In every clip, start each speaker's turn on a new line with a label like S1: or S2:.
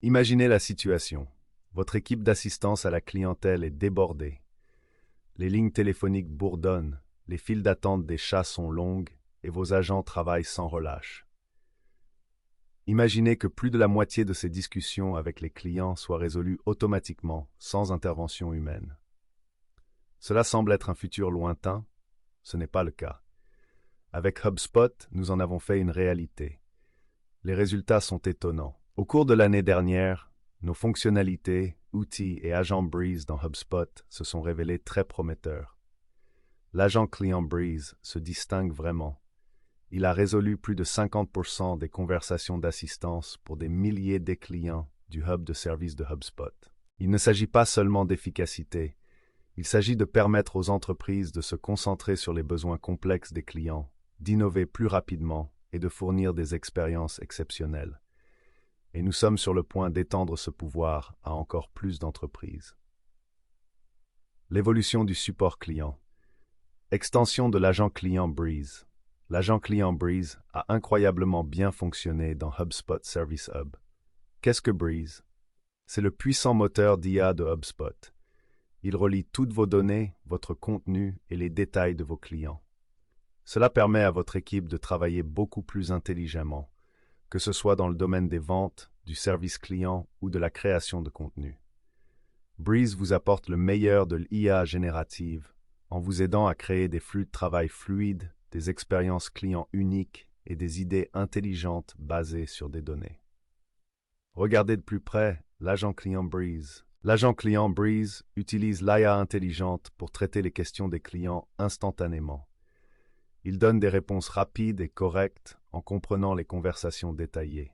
S1: Imaginez la situation. Votre équipe d'assistance à la clientèle est débordée. Les lignes téléphoniques bourdonnent, les files d'attente des chats sont longues et vos agents travaillent sans relâche. Imaginez que plus de la moitié de ces discussions avec les clients soient résolues automatiquement, sans intervention humaine. Cela semble être un futur lointain, ce n'est pas le cas. Avec HubSpot, nous en avons fait une réalité. Les résultats sont étonnants. Au cours de l'année dernière, nos fonctionnalités, outils et agents Breeze dans HubSpot se sont révélés très prometteurs. L'agent client Breeze se distingue vraiment. Il a résolu plus de 50% des conversations d'assistance pour des milliers de clients du hub de service de HubSpot. Il ne s'agit pas seulement d'efficacité, il s'agit de permettre aux entreprises de se concentrer sur les besoins complexes des clients, d'innover plus rapidement et de fournir des expériences exceptionnelles. Et nous sommes sur le point d'étendre ce pouvoir à encore plus d'entreprises. L'évolution du support client. Extension de l'agent client Breeze. L'agent client Breeze a incroyablement bien fonctionné dans HubSpot Service Hub. Qu'est-ce que Breeze? C'est le puissant moteur d'IA de HubSpot. Il relie toutes vos données, votre contenu et les détails de vos clients. Cela permet à votre équipe de travailler beaucoup plus intelligemment, que ce soit dans le domaine des ventes, du service client ou de la création de contenu. Breeze vous apporte le meilleur de l'IA générative en vous aidant à créer des flux de travail fluides, des expériences clients uniques et des idées intelligentes basées sur des données. Regardez de plus près l'agent client Breeze. L'agent client Breeze utilise l'IA intelligente pour traiter les questions des clients instantanément. Il donne des réponses rapides et correctes en comprenant les conversations détaillées.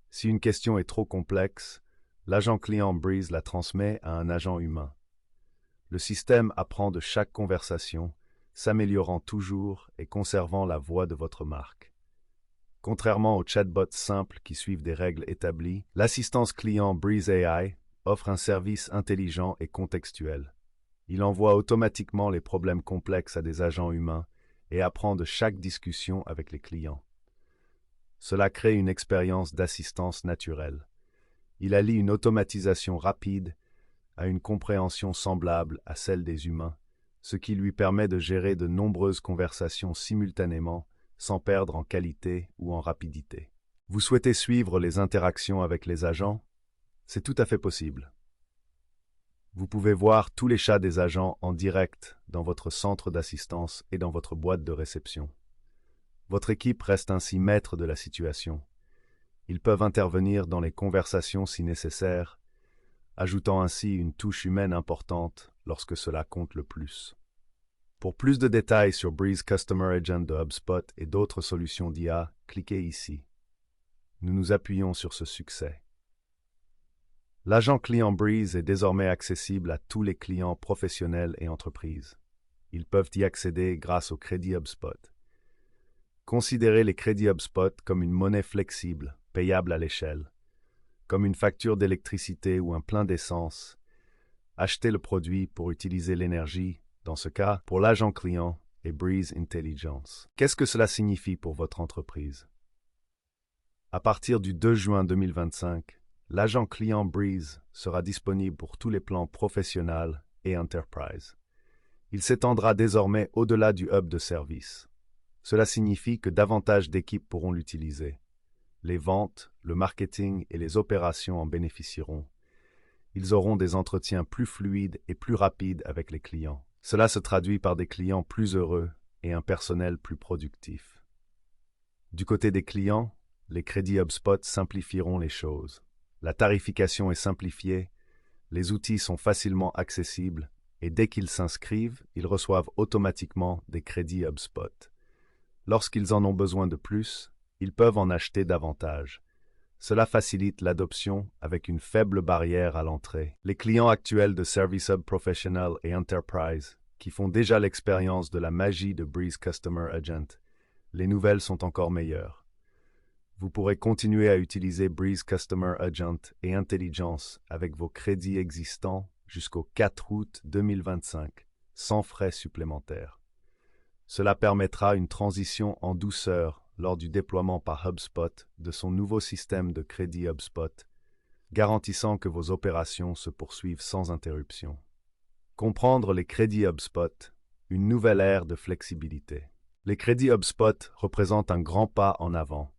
S1: Si une question est trop complexe, l'agent client Breeze la transmet à un agent humain. Le système apprend de chaque conversation, s'améliorant toujours et conservant la voix de votre marque. Contrairement aux chatbots simples qui suivent des règles établies, l'assistance client Breeze AI offre un service intelligent et contextuel. Il envoie automatiquement les problèmes complexes à des agents humains et apprend de chaque discussion avec les clients. Cela crée une expérience d'assistance naturelle. Il allie une automatisation rapide à une compréhension semblable à celle des humains, ce qui lui permet de gérer de nombreuses conversations simultanément sans perdre en qualité ou en rapidité. Vous souhaitez suivre les interactions avec les agents? C'est tout à fait possible. Vous pouvez voir tous les chats des agents en direct dans votre centre d'assistance et dans votre boîte de réception. Votre équipe reste ainsi maître de la situation. Ils peuvent intervenir dans les conversations si nécessaire, ajoutant ainsi une touche humaine importante lorsque cela compte le plus. Pour plus de détails sur Breeze Customer Agent de HubSpot et d'autres solutions d'IA, cliquez ici. Nous nous appuyons sur ce succès. L'agent client Breeze est désormais accessible à tous les clients professionnels et entreprises. Ils peuvent y accéder grâce au crédit HubSpot. Considérez les crédits HubSpot comme une monnaie flexible, payable à l'échelle. Comme une facture d'électricité ou un plein d'essence. Achetez le produit pour utiliser l'énergie, dans ce cas, pour l'agent client et Breeze Intelligence. Qu'est-ce que cela signifie pour votre entreprise? À partir du 2 juin 2025, l'agent client Breeze sera disponible pour tous les plans professionnels et enterprise. Il s'étendra désormais au-delà du hub de service. Cela signifie que davantage d'équipes pourront l'utiliser. Les ventes, le marketing et les opérations en bénéficieront. Ils auront des entretiens plus fluides et plus rapides avec les clients. Cela se traduit par des clients plus heureux et un personnel plus productif. Du côté des clients, les crédits HubSpot simplifieront les choses. La tarification est simplifiée, les outils sont facilement accessibles et dès qu'ils s'inscrivent, ils reçoivent automatiquement des crédits HubSpot. Lorsqu'ils en ont besoin de plus, ils peuvent en acheter davantage. Cela facilite l'adoption avec une faible barrière à l'entrée. Les clients actuels de Service Hub Professional et Enterprise, qui font déjà l'expérience de la magie de Breeze Customer Agent, les nouvelles sont encore meilleures. Vous pourrez continuer à utiliser Breeze Customer Agent et Intelligence avec vos crédits existants jusqu'au 4 août 2025, sans frais supplémentaires. Cela permettra une transition en douceur lors du déploiement par HubSpot de son nouveau système de crédit HubSpot, garantissant que vos opérations se poursuivent sans interruption. Comprendre les crédits HubSpot, une nouvelle ère de flexibilité. Les crédits HubSpot représentent un grand pas en avant.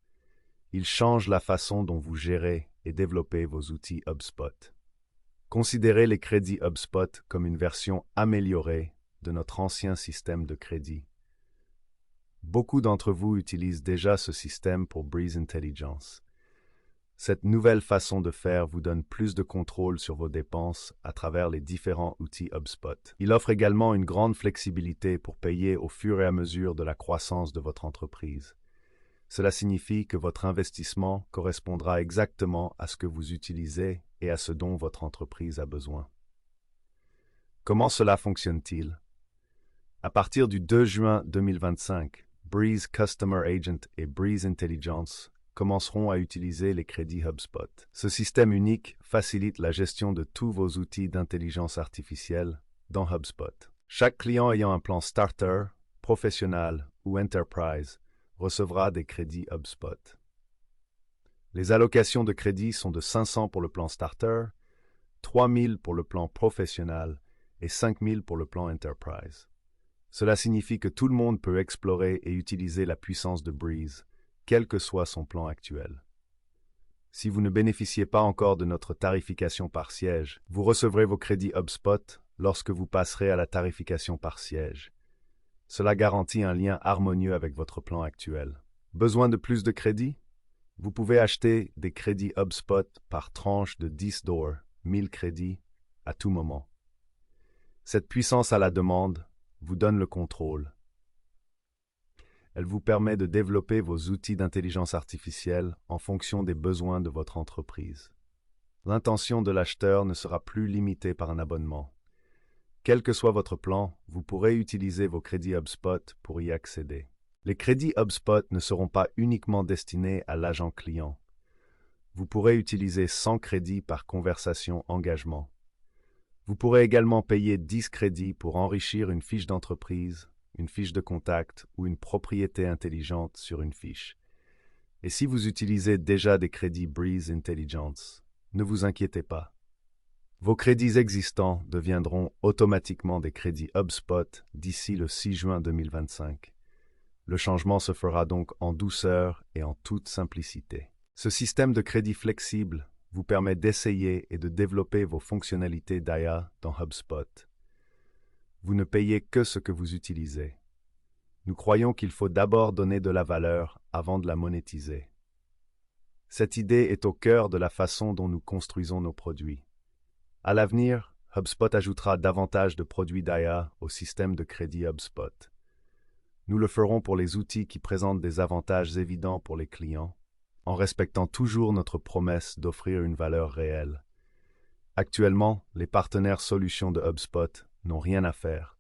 S1: Ils changent la façon dont vous gérez et développez vos outils HubSpot. Considérez les crédits HubSpot comme une version améliorée de notre ancien système de crédit. Beaucoup d'entre vous utilisent déjà ce système pour Breeze Intelligence. Cette nouvelle façon de faire vous donne plus de contrôle sur vos dépenses à travers les différents outils HubSpot. Il offre également une grande flexibilité pour payer au fur et à mesure de la croissance de votre entreprise. Cela signifie que votre investissement correspondra exactement à ce que vous utilisez et à ce dont votre entreprise a besoin. Comment cela fonctionne-t-il? À partir du 2 juin 2025, Breeze Customer Agent et Breeze Intelligence commenceront à utiliser les crédits HubSpot. Ce système unique facilite la gestion de tous vos outils d'intelligence artificielle dans HubSpot. Chaque client ayant un plan Starter, Professionnel ou Enterprise recevra des crédits HubSpot. Les allocations de crédits sont de 500 pour le plan Starter, 3000 pour le plan Professionnel et 5000 pour le plan Enterprise. Cela signifie que tout le monde peut explorer et utiliser la puissance de Breeze, quel que soit son plan actuel. Si vous ne bénéficiez pas encore de notre tarification par siège, vous recevrez vos crédits HubSpot lorsque vous passerez à la tarification par siège. Cela garantit un lien harmonieux avec votre plan actuel. Besoin de plus de crédits? Vous pouvez acheter des crédits HubSpot par tranche de $10, 1000 crédits, à tout moment. Cette puissance à la demande vous donne le contrôle. Elle vous permet de développer vos outils d'intelligence artificielle en fonction des besoins de votre entreprise. L'intention de l'acheteur ne sera plus limitée par un abonnement. Quel que soit votre plan, vous pourrez utiliser vos crédits HubSpot pour y accéder. Les crédits HubSpot ne seront pas uniquement destinés à l'agent client. Vous pourrez utiliser 100 crédits par conversation engagement. Vous pourrez également payer 10 crédits pour enrichir une fiche d'entreprise, une fiche de contact ou une propriété intelligente sur une fiche. Et si vous utilisez déjà des crédits Breeze Intelligence, ne vous inquiétez pas. Vos crédits existants deviendront automatiquement des crédits HubSpot d'ici le 6 juin 2025. Le changement se fera donc en douceur et en toute simplicité. Ce système de crédit flexible vous permet d'essayer et de développer vos fonctionnalités d'IA dans HubSpot. Vous ne payez que ce que vous utilisez. Nous croyons qu'il faut d'abord donner de la valeur avant de la monétiser. Cette idée est au cœur de la façon dont nous construisons nos produits. À l'avenir, HubSpot ajoutera davantage de produits d'IA au système de crédit HubSpot. Nous le ferons pour les outils qui présentent des avantages évidents pour les clients, en respectant toujours notre promesse d'offrir une valeur réelle. Actuellement, les partenaires solutions de HubSpot n'ont rien à faire.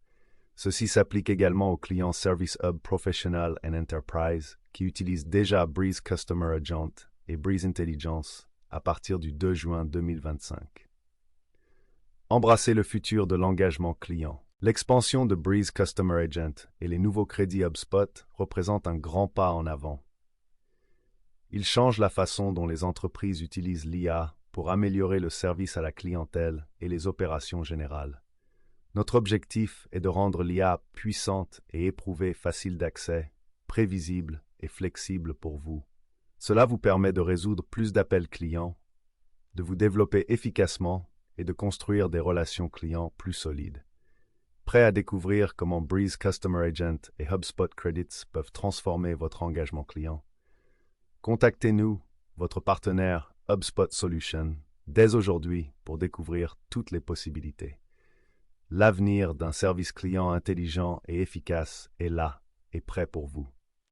S1: Ceci s'applique également aux clients Service Hub Professional and Enterprise qui utilisent déjà Breeze Customer Agent et Breeze Intelligence à partir du 2 juin 2025. Embrassez le futur de l'engagement client. L'expansion de Breeze Customer Agent et les nouveaux crédits HubSpot représentent un grand pas en avant. Ils changent la façon dont les entreprises utilisent l'IA pour améliorer le service à la clientèle et les opérations générales. Notre objectif est de rendre l'IA puissante et éprouvée, facile d'accès, prévisible et flexible pour vous. Cela vous permet de résoudre plus d'appels clients, de vous développer efficacement et de construire des relations clients plus solides. Prêt à découvrir comment Breeze Customer Agent et HubSpot Credits peuvent transformer votre engagement client? Contactez-nous, votre partenaire HubSpot Solutions, dès aujourd'hui pour découvrir toutes les possibilités. L'avenir d'un service client intelligent et efficace est là et prêt pour vous.